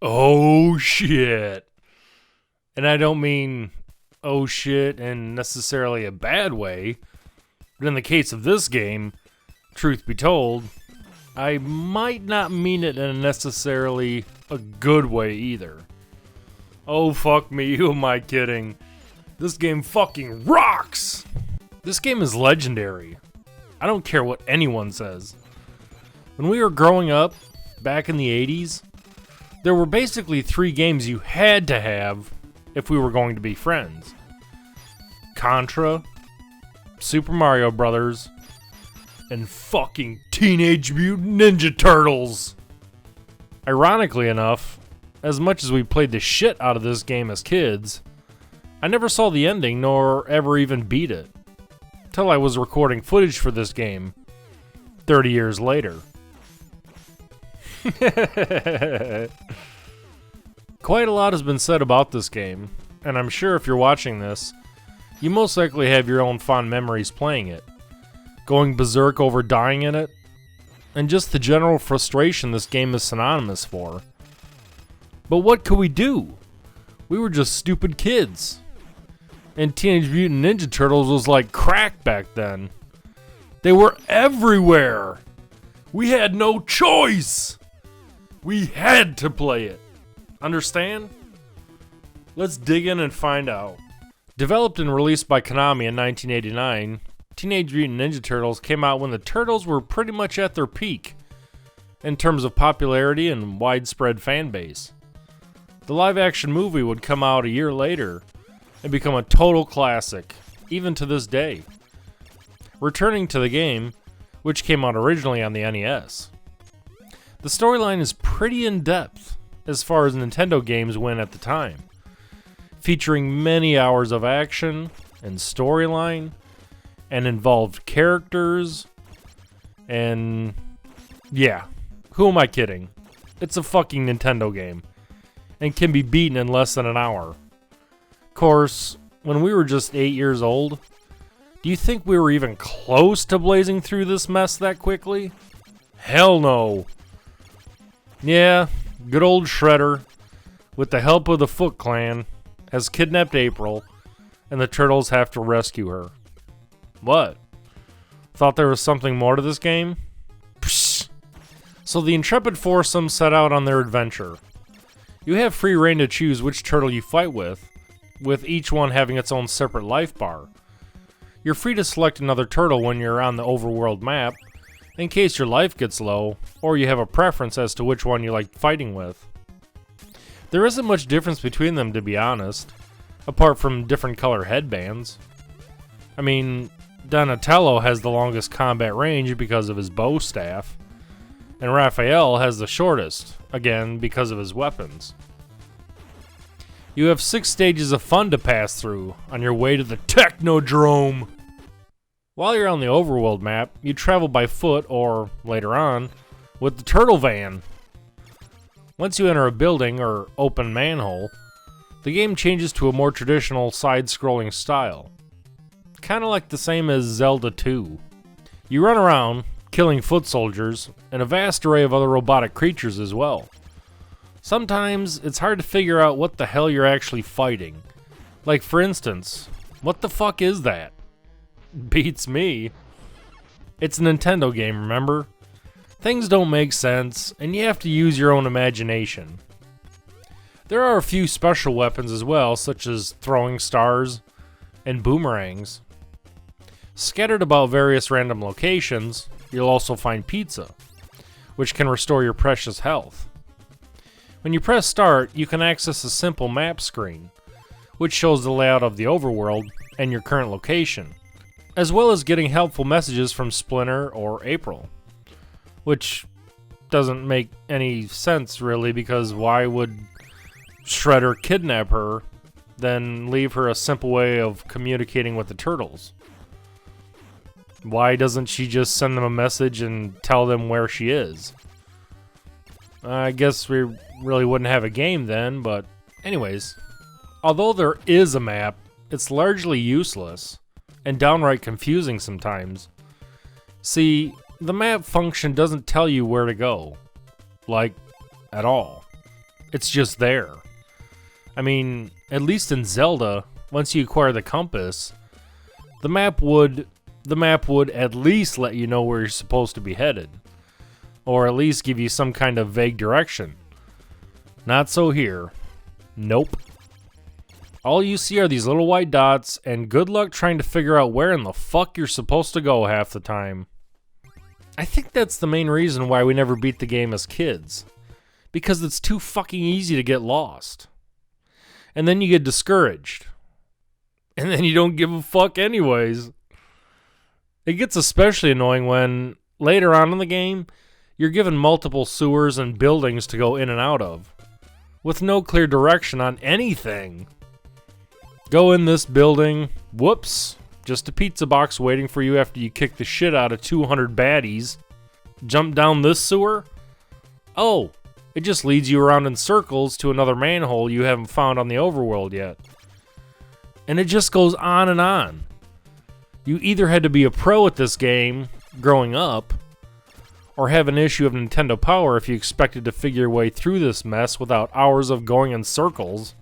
Oh shit. And I don't mean oh shit in necessarily a bad way, but in the case of this game, truth be told, I might not mean it in necessarily a good way either. Oh fuck me, who am I kidding? This game fucking rocks! This game is legendary. I don't care what anyone says. When we were growing up, back in the 80s, there were basically 3 games you had to have if we were going to be friends. Contra, Super Mario Brothers, and fucking Teenage Mutant Ninja Turtles! Ironically enough, as much as we played the shit out of this game as kids, I never saw the ending nor ever even beat it, till I was recording footage for this game 30 years later. Quite a lot has been said about this game, and I'm sure if you're watching this, you most likely have your own fond memories playing it, going berserk over dying in it, and just the general frustration this game is synonymous for. But what could we do? We were just stupid kids. And Teenage Mutant Ninja Turtles was like crack back then. They were everywhere! We had no choice! We had to play it. Understand? Let's dig in and find out. Developed and released by Konami in 1989, Teenage Mutant Ninja Turtles came out when the Turtles were pretty much at their peak in terms of popularity and widespread fan base. The live-action movie would come out a year later and become a total classic, even to this day. Returning to the game, which came out originally on the NES. The storyline is pretty in-depth as far as Nintendo games went at the time, featuring many hours of action and storyline, and involved characters, and yeah, who am I kidding? It's a fucking Nintendo game, and can be beaten in less than an hour. Of course, when we were just 8 years old, do you think we were even close to blazing through this mess that quickly? Hell no. Yeah, good old Shredder, with the help of the Foot Clan, has kidnapped April, and the Turtles have to rescue her. What? Thought there was something more to this game? Psh. So the intrepid foursome set out on their adventure. You have free reign to choose which turtle you fight with each one having its own separate life bar. You're free to select another turtle when you're on the overworld map, in case your life gets low, or you have a preference as to which one you like fighting with. There isn't much difference between them, to be honest, apart from different color headbands. I mean, Donatello has the longest combat range because of his bow staff, and Raphael has the shortest, again because of his weapons. You have 6 stages of fun to pass through on your way to the Technodrome. While you're on the overworld map, you travel by foot or, later on, with the Turtle Van. Once you enter a building or open manhole, the game changes to a more traditional side-scrolling style. Kinda like the same as Zelda 2. You run around, killing foot soldiers, and a vast array of other robotic creatures as well. Sometimes it's hard to figure out what the hell you're actually fighting. Like for instance, what the fuck is that? Beats me. It's a Nintendo game, remember? Things don't make sense, and you have to use your own imagination. There are a few special weapons as well, such as throwing stars and boomerangs. Scattered about various random locations, you'll also find pizza, which can restore your precious health. When you press start, you can access a simple map screen, which shows the layout of the overworld and your current location, as well as getting helpful messages from Splinter or April, which doesn't make any sense really, because why would Shredder kidnap her, then leave her a simple way of communicating with the Turtles? Why doesn't she just send them a message and tell them where she is? I guess we really wouldn't have a game then, but anyways. Although there is a map, it's largely useless and downright confusing sometimes. See, the map function doesn't tell you where to go. Like, at all. It's just there. I mean, at least in Zelda, once you acquire the compass, the map would at least let you know where you're supposed to be headed, or at least give you some kind of vague direction. Not so here. Nope. All you see are these little white dots, and good luck trying to figure out where in the fuck you're supposed to go half the time. I think that's the main reason why we never beat the game as kids. Because it's too fucking easy to get lost. And then you get discouraged. And then you don't give a fuck anyways. It gets especially annoying when, later on in the game, you're given multiple sewers and buildings to go in and out of, with no clear direction on anything. Go in this building, whoops, just a pizza box waiting for you after you kick the shit out of 200 baddies. Jump down this sewer? Oh, it just leads you around in circles to another manhole you haven't found on the overworld yet. And it just goes on and on. You either had to be a pro at this game, growing up, or have an issue of Nintendo Power if you expected to figure your way through this mess without hours of going in circles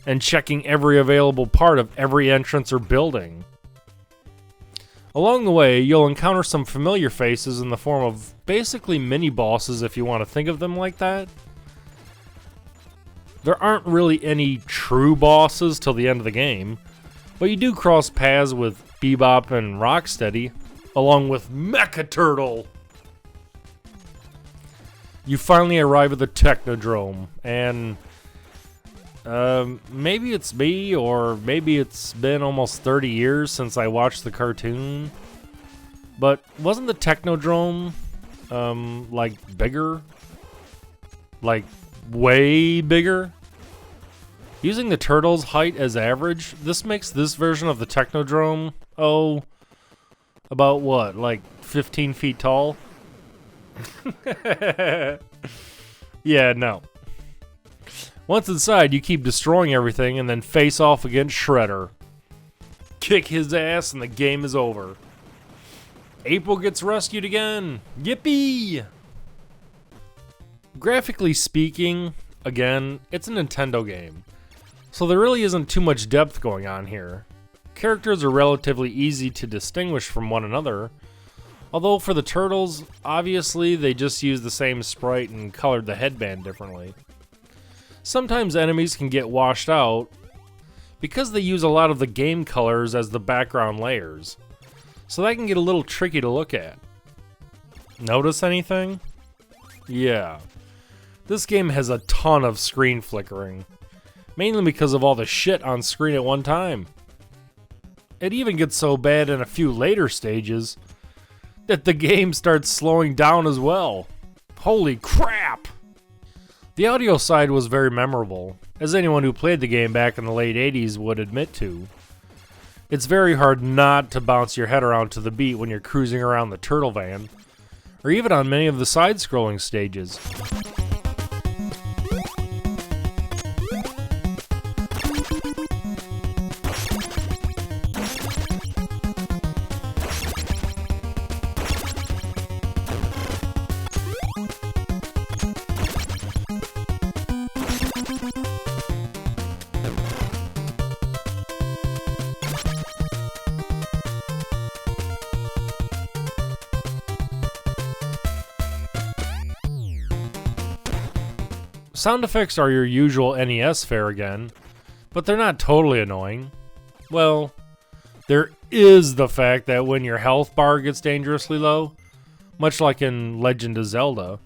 and checking every available part of every entrance or building. Along the way, you'll encounter some familiar faces in the form of basically mini-bosses if you want to think of them like that. There aren't really any true bosses till the end of the game, but you do cross paths with Bebop and Rocksteady, along with Mecha Turtle. You finally arrive at the Technodrome, and maybe it's me, or maybe it's been almost 30 years since I watched the cartoon, but wasn't the Technodrome, like, bigger? Like, way bigger? Using the turtle's height as average, this makes this version of the Technodrome, about what, like 15 feet tall? Yeah, no. Once inside, you keep destroying everything and then face off against Shredder. Kick his ass and the game is over. April gets rescued again. Yippee! Graphically speaking, again, it's a Nintendo game, so there really isn't too much depth going on here. Characters are relatively easy to distinguish from one another, although for the turtles, obviously they just use the same sprite and colored the headband differently. Sometimes enemies can get washed out because they use a lot of the game colors as the background layers, so that can get a little tricky to look at. Notice anything? Yeah. This game has a ton of screen flickering, mainly because of all the shit on screen at one time. It even gets so bad in a few later stages that the game starts slowing down as well. Holy crap! The audio side was very memorable, as anyone who played the game back in the late 80s would admit to. It's very hard not to bounce your head around to the beat when you're cruising around the turtle van, or even on many of the side-scrolling stages. Sound effects are your usual NES fare again, but they're not totally annoying. Well, there is the fact that when your health bar gets dangerously low, much like in Legend of Zelda,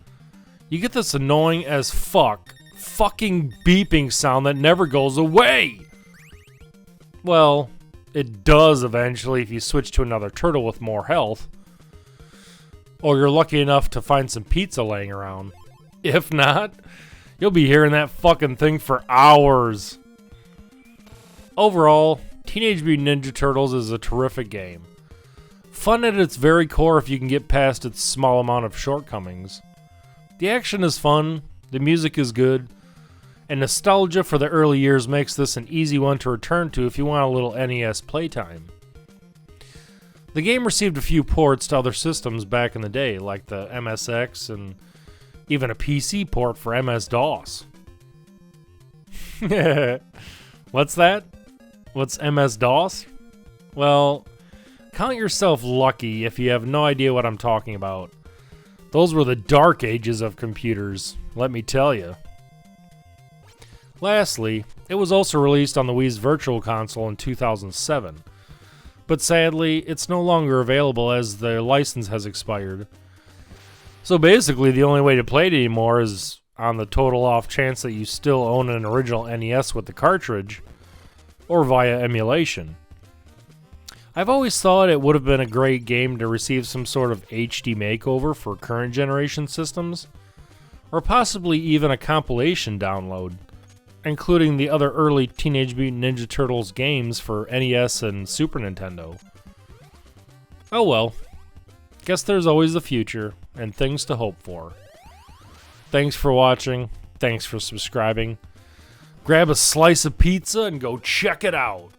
you get this annoying as fucking beeping sound that never goes away! Well, it does eventually if you switch to another turtle with more health, or you're lucky enough to find some pizza laying around. If not, you'll be hearing that fucking thing for hours. Overall, Teenage Mutant Ninja Turtles is a terrific game. Fun at its very core if you can get past its small amount of shortcomings. The action is fun, the music is good, and nostalgia for the early years makes this an easy one to return to if you want a little NES playtime. The game received a few ports to other systems back in the day, like the MSX and Even a PC port for MS-DOS. What's that? What's MS-DOS? Well, count yourself lucky if you have no idea what I'm talking about. Those were the dark ages of computers, let me tell you. Lastly, it was also released on the Wii's Virtual Console in 2007. But sadly, it's no longer available as the license has expired. So basically, the only way to play it anymore is on the total off chance that you still own an original NES with the cartridge, or via emulation. I've always thought it would have been a great game to receive some sort of HD makeover for current generation systems, or possibly even a compilation download, including the other early Teenage Mutant Ninja Turtles games for NES and Super Nintendo. Oh well, guess there's always the future, and things to hope for. Thanks for watching, thanks for subscribing. Grab a slice of pizza and go check it out!